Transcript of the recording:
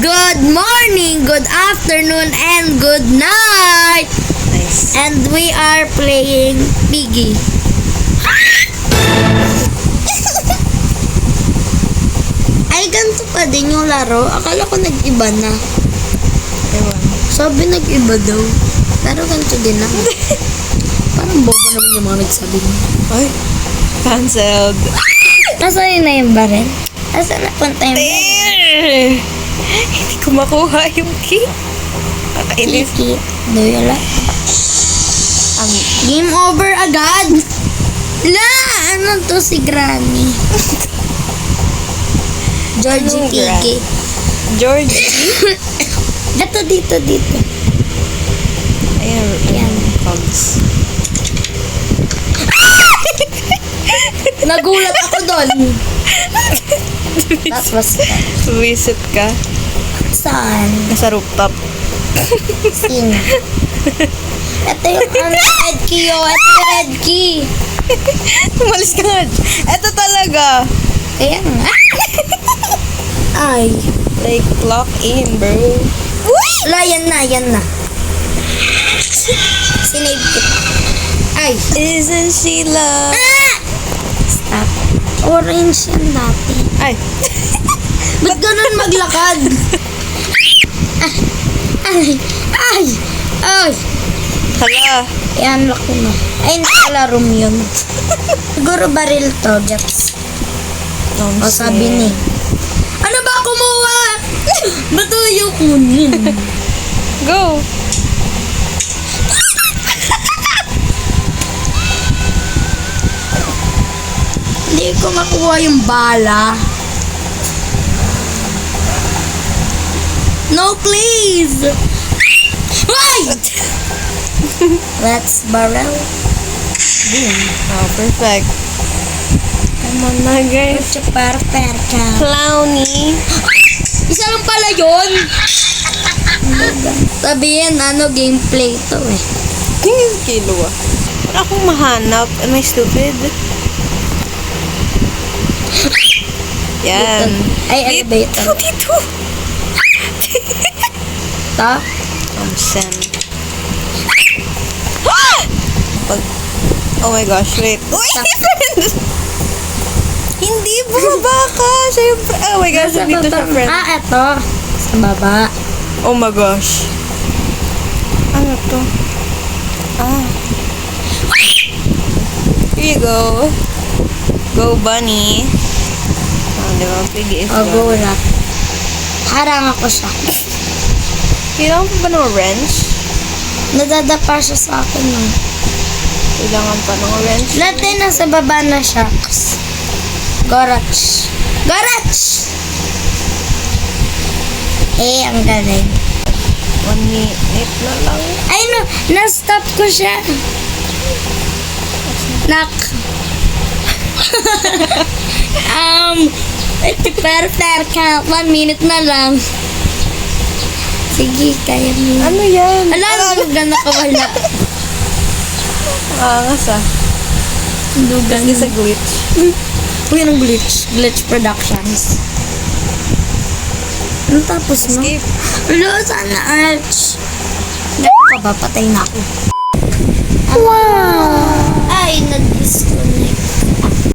Good morning, good afternoon, and good night. Nice. And we are playing Piggy. Ay, ganito pa din yung laro. Akala ko nag-iba na. Ewan. Sabi nag-iba daw. Pero ganito din na. Parang bobo naman yung mga nagsabi mo. Ay, cancelled. Nasaan yun na yung baril? Nasaan napunta yung baril? There! Hindi ko makuha yung key. Kakainis. Kiki, do you like? Game over agad! La! Ano to si Granny? Georgie Anong Piggy. Georgie? Dito. Ayan. Ayan. Cogs. Nagulat ako doon. That was that. Visit ka. Saan? Nasa rooftop. Sino? Ito yung red key, oh. Ito yung red key. Umalis ka nga. Eto talaga. Kaya nga. Ay. Like, clock in, bro. Wala, yan na. Sinave ko. Ay. Isn't she love? Ah! Stop. Orange yan dati. Ay. Ba't ganun maglakad? Ay. Hala. I-unlock ko na. Ay, hindi pala room yun. Siguro baril to, Jeps. O, sabi ni. Ano ba kumuha? Ba't yung kunin? Go. Hindi ko makuha yung bala. No, please! Why? Let's barrel. Boom. Oh, perfect. Come on na, guys. Perka. Clowny. Isa lang pala yun. Sabihin, gameplay to eh. Tingin kilo ah. Wala akong mahanap. Am I stupid? Yan. Ay, elevator. Dito. Ta? Sen. Oh my gosh, wait. Uy, friend! Hindi, bumaba ka. Siyempre. Oh my gosh, Nasa dito baba. siya, friend. Eto. Sa baba. Oh my gosh. Ano to? Here you go. Go, bunny. Diba? Piggy is O, gone. go na. Harang ako siya. Kailangan pa ba ng wrench? Nadadapa siya sa akin. Kailangan pa ng wrench? Lahat din nasa baba na siya. Gorach! Eh, ang galing. 1 minute na lang. Ay, no. Na-stop ko siya. Nak. Perka. 1 minute na lang. Sige, kaya mo. Ano yan? Alam mo, gano'n ka wala. Angas ah. Dugan. Kasi sa glitch. Uy, anong glitch? Glitch Productions. Ano tapos no? Escape. Hello, sana Arch. Gano'n ka ba? Patay na ako. Wow! Ay, nag-disconnect.